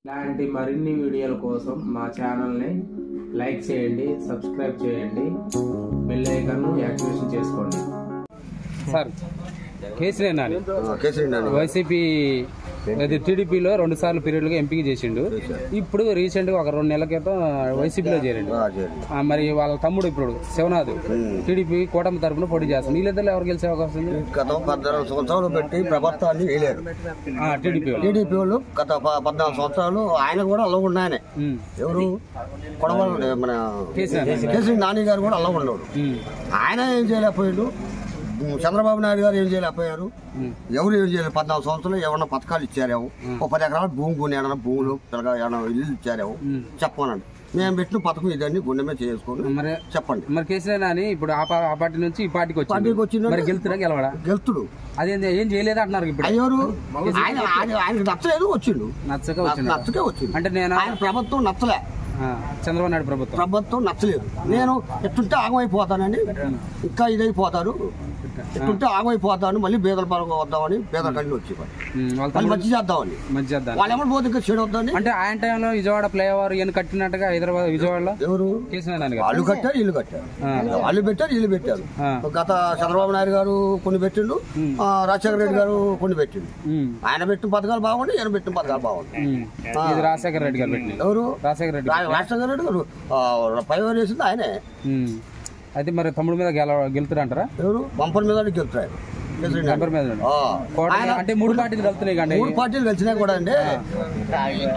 ఇలాంటి మరిన్ని వీడియోల కోసం మా ఛానల్ని లైక్ చేయండి, సబ్స్క్రైబ్ చేయండి, బెల్ ఐకాన్ యాక్టివేషన్ చేసుకోండి. సార్ కేసీఆర్ వైసీపీ టీడీపీలో 2 సార్లు పీరియడ్గా ఎంపిక చేసిండు. ఇప్పుడు రీసెంట్ గా ఒక 2 నెలల క్రితం వైసీపీలో చేరండి. మరి వాళ్ళ తమ్ముడు ఇప్పుడు శివనాథ్ టీడీపీ కూటమి తరఫున పోటీ చేస్తాను. వీళ్ళిద్దరు ఎవరు గెలిచే అవకాశం ఉంది? గత 14 సంవత్సరాలు పెట్టి ప్రభుత్వాన్ని వేయలేరు టీడీపీ వాళ్ళు. గత 14 సంవత్సరాలు ఆయన కూడా అలా ఉన్నాయనే. ఎవరు కొడవలు మన కేసీఆర్ నాని గారు కూడా అలా ఉన్నాడు. ఆయన ఏం చేయలేకపోయాడు. చంద్రబాబు నాయుడు గారు ఏం చేయలేకపోయారు. ఎవరు ఏం చేయలేదు. 14 సంవత్సరాలు ఏమన్నా పథకాలు ఇచ్చారేమో, 10 ఎకరాలు భూమి కొని ఏమన్నా భూములు ఏమన్నా ఇల్లు ఇచ్చారేమో చెప్పానండి. మేము పెట్టిన పథకం ఇదన్నీ గుండె మీద చేసుకుని చెప్పండి. మరి కేసీఆర్ నాని ఇప్పుడు ఆ పార్టీ నుంచి ఈ పార్టీకి వచ్చింది. గెలుతుడా గెలవడా? గెలుతుడు. అదే ఏం చేయలేదు అంటున్నారు. ఇప్పుడు అయ్యారు ఆయనకు నచ్చలేదు, వచ్చిండు. నచ్చకే వచ్చిండు. అంటే నేను ఆయన ప్రభుత్వం నచ్చలే. చంద్రబాబు నాయుడు ప్రభుత్వం నచ్చలేదు. నేను ఎట్టుంటే ఆగమైపోతానని, ఇంకా ఇదైపోతారు, ఎట్టుంటే ఆగమైపోతాను, మళ్ళీ బేదల పరంగా వద్దామని బేదల కళ్ళు వచ్చి మంచి చేద్దామని వాళ్ళు ఎవరు పోతే ఇంకా చెడు వద్దని. అంటే ఆయన టైంలో విజయవాడ ఫ్లైఓవర్ ఈయన కట్టినట్టుగా హైదరాబాద్ విజయవాడలో ఎవరు వాళ్ళు కట్టారు, ఇల్లు కట్టారు, వాళ్ళు పెట్టారు, ఇల్లు పెట్టారు. గత చంద్రబాబు నాయుడు గారు కొన్ని పెట్టిండు, రాజశేఖర రెడ్డి గారు కొన్ని పెట్టిండు. ఆయన పెట్టిన పథకాలు బాగుంటాయి, ఈయన పెట్టిన పథకాలు బాగుంటాయి. రాజశేఖర రెడ్డి గారు పెట్టింది. ఎవరు? రాజశేఖర రెడ్డి గారు పైవారు వేసింది ఆయనే. అయితే మరి తమ్ముడు మీద గెలుతారంటారా? ఎవరు? బంపర్ మీద గెలుతారు. అంటే 3 పార్టీలు కలుతున్నాయి కండి. 3 పార్టీలు కలిసినా కూడా అండి,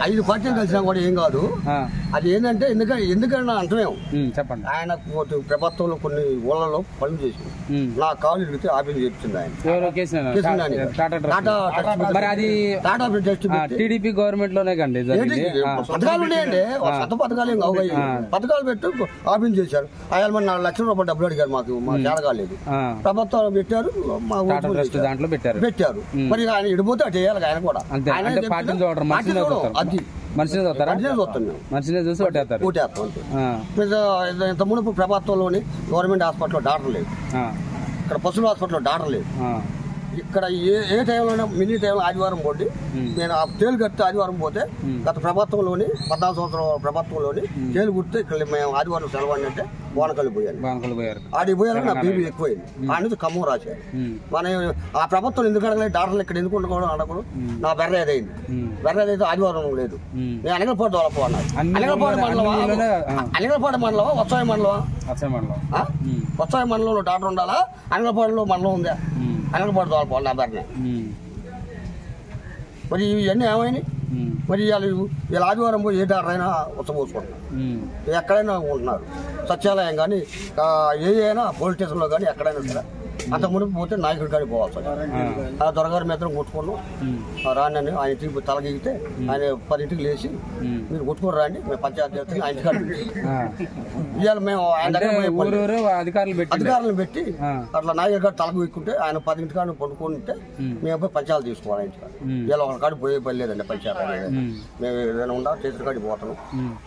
5 పార్టీలు కలిసినా కూడా ఏం కాదు. అది ఏంటంటే ఎందుకంటే అంటమేము చెప్పండి. ఆయన ప్రభుత్వంలో కొన్ని ఊళ్ళలో పనులు చేసి నా కాలు ఇడిగితే ఆఫీస్ చేపించింది ఆయన. టాటా టీడీపీ గవర్నమెంట్ లోనే కండి పథకాలు ఉన్నాయండి. కొత్త పథకాలు ఏం కావు. పథకాలు పెట్టి ఆఫీస్ చేశారు. ఆయన మరి 4 లక్షల రూపాయలు డబ్బులు అడిగారు. మా చేరగాలేదు. ప్రభుత్వం పెట్టారు, దాంట్లో పెట్టారు. మరి ఆయన ఇడిపోతే అటు చేయాలి. ఆయన కూడా అది మనిషిని చూసి ఓటేస్తారు. ఇంత మునుపు ప్రభుత్వంలోని గవర్నమెంట్ హాస్పిటల్లో డాక్టర్ లేదు, ఇక్కడ పశువుల హాస్పిటల్లో డాక్టర్ లేదు. ఇక్కడ ఏ టైంలో మినీ టైంలో ఆదివారం పోటీ నేను ఆ తేలు కడితే ఆదివారం పోతే గత ప్రభుత్వంలోని 14 సంవత్సరాల ప్రభుత్వంలోని తేలు కుడితే ఇక్కడ మేము ఆదివారం సెలవు అంటే వానకల్లి పోయారు. ఆడికి పోయారు. నా బీపీ ఎక్కువైంది. ఆ నుంచి ఖమ్మం రాశారు. మన ఆ ప్రభుత్వం ఎందుకు అడగలేదు, డాక్టర్లు ఇక్కడ ఎందుకు ఉండకూడదు అడగకూడదు. నా బెర్రేదైంది. బెర్రేదైతే ఆదివారం లేదు. నేను అనగలపాటు దొరపో అన్నారు. అనగలపాడు మండలమా వత్సాయి మండలమా? వత్సాయి మండలంలో డాక్టర్ ఉండాలా? అనగలపాడులో మండలం ఉందా? అనగలపాటు దొరపో నా బెర్రే. మరి ఇవన్నీ ఏమైనాయి? మరి వీళ్ళ ఆదివారం పోయి ఏ డాక్టర్ అయినా ఉచ్చబోసుకుంటున్నారు, ఎక్కడైనా ఉంటున్నారు. సచివాలయం కానీ ఏ అయినా పోలీస్ స్టేషన్లో కానీ ఎక్కడైనా సరే. అంత మునుపు పోతే నాయకుడి కాడికి పోవాలి. ఆ దొరగారి మీద కొట్టుకున్నాం రాని ఆయన ఇంటికి తలగిగితే ఆయన 10ంటికి లేచి మీరు కొట్టుకుని రాండి, మేము పంచాయతీ చేస్తాం ఆయన ఇంటికాడ. ఇవాళ మేము అధికారులను పెట్టి అట్లా నాయకుడి కాడ తలకు ఎక్కుంటే ఆయన 10ంటి కాడ పండుకుంటే మేము పోయి పంచాయతీ తీసుకోవాలి. ఇంటికాడ ఇలా ఒక కాడికి పోయే పని లేదండి. పంచాయతీ మేము ఏదైనా ఉండా చేతుల కాడికి పోతాం.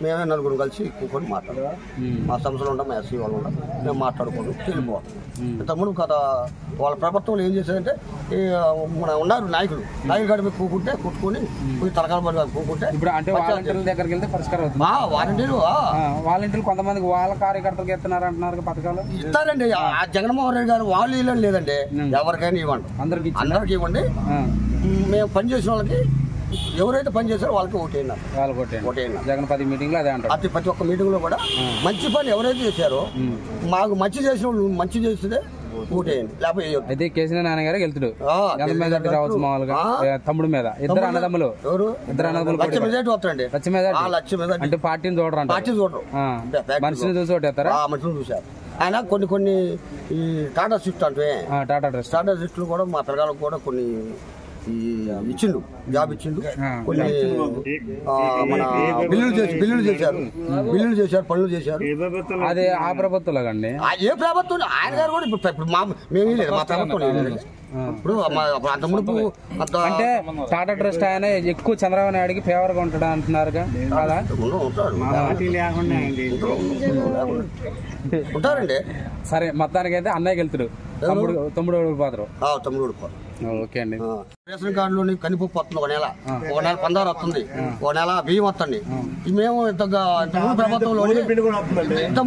మేమే 4 కలిసి కూర్చొని మాట్లాడతాం. మా సంస్థలు ఉంటాం, మా ఎస్సీ వాళ్ళు ఉంటాం, మేము మాట్లాడుకోవడం వెళ్ళిపోతాం. ఇంతకుముందు కథ వాళ్ళ ప్రభుత్వంలో ఏం చేశారంటే ఉన్నారు నాయకులు కాడి మీద కూకుంటే కొట్టుకుని పోయి తలకాల పడి కూకుంటే దగ్గరికి వెళ్తే పరిష్కారం అవుతుంది. వాలంటీర్లు కొంతమంది వాళ్ళ కార్యకర్తలకు ఇస్తున్నారు అంటున్నారు పథకాలు. ఇస్తారండి. ఆ జగన్మోహన్ రెడ్డి గారు వాళ్ళు ఇల్లు లేదండి, ఎవరికైనా ఇవ్వండి, అందరికి ఇవ్వండి. మేము పనిచేసిన వాళ్ళకి ఎవరైతే పని చేశారో వాళ్ళకి ఓటేన్నారు. జగన్ 10 మీటింగ్లో అదే అంటారు. ప్రతి ఒక్క మీటింగ్ లో కూడా మంచి పని ఎవరైతే చేశారో మాకు మంచి చేసిన వాళ్ళు మంచి చేస్తే ఓటేయండి, లేకపోతే అయితే కేసీఆర్ నాన్నగారు వెళ్తాడు. రావచ్చు మామూలుగా తమ్ముడు మీద. ఇద్దరు అన్నదమ్ములు వస్తారండి. అంటే పార్టీని చూడరు, పార్టీ చూడరు, మనిషిని చూసి ఓటేస్తారా? మనుషులు చూశారు. ఆయన కొన్ని ఈ టాటా స్విఫ్ట్ అంటే టాటా స్విఫ్ట్లు కూడా మా పిల్లలకు కూడా కొన్ని ఇచ్చిండు, జాబ్ ఇచ్చిండు. కొన్ని మన బిల్లులు చేశారు, పనులు చేశారు. అదే ఆ ప్రభుత్వంలో కండి. ఏ ప్రభుత్వం? ఆయన గారు కూడా ఇప్పుడు మేమీ లేదు, మా ప్రభుత్వం లేదు. ఇప్పుడు అంత మునుపు అంటే టాటా ట్రస్ట్ ఆయన ఎక్కువ చంద్రబాబు నాయుడికి ఫేవర్ గా ఉంటాడు అంటున్నారుగా. ఉంటారండి. సరే, మొత్తానికి అయితే అన్నయ్యకి వెళ్తాడు. తమ్ముడు ఓడిపోతారు. ఓకే అండి. రేషన్ కార్డులోని కందిపప్పు వస్తుంది ఒక నెల పందారు వస్తుంది, ఒక నెల బియ్యం వస్తుంది. మేము ఇంత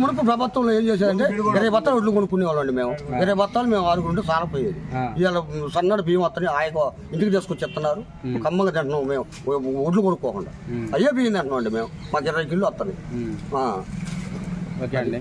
మునుపు ప్రభుత్వంలో ఏం చేసేదంటే 20 బత్తాలు ఒడ్లు కొనుక్కునే వాళ్ళండి. మేము 20 బత్తాలు మేము 6 గుంటూ సాలపోయేది. ఇవాళ సన్నడు బియ్యం వస్తుంది, ఆయన ఇంటికి తీసుకొచ్చి ఇస్తున్నారు. కమ్మంగా తింటున్నాం మేము, ఒడ్లు కొనుక్కోకుండా అయ్యే బియ్యం తింటున్నాం అండి మేము. మాకు 20 కిలో వస్తుంది. ఓకే అండి.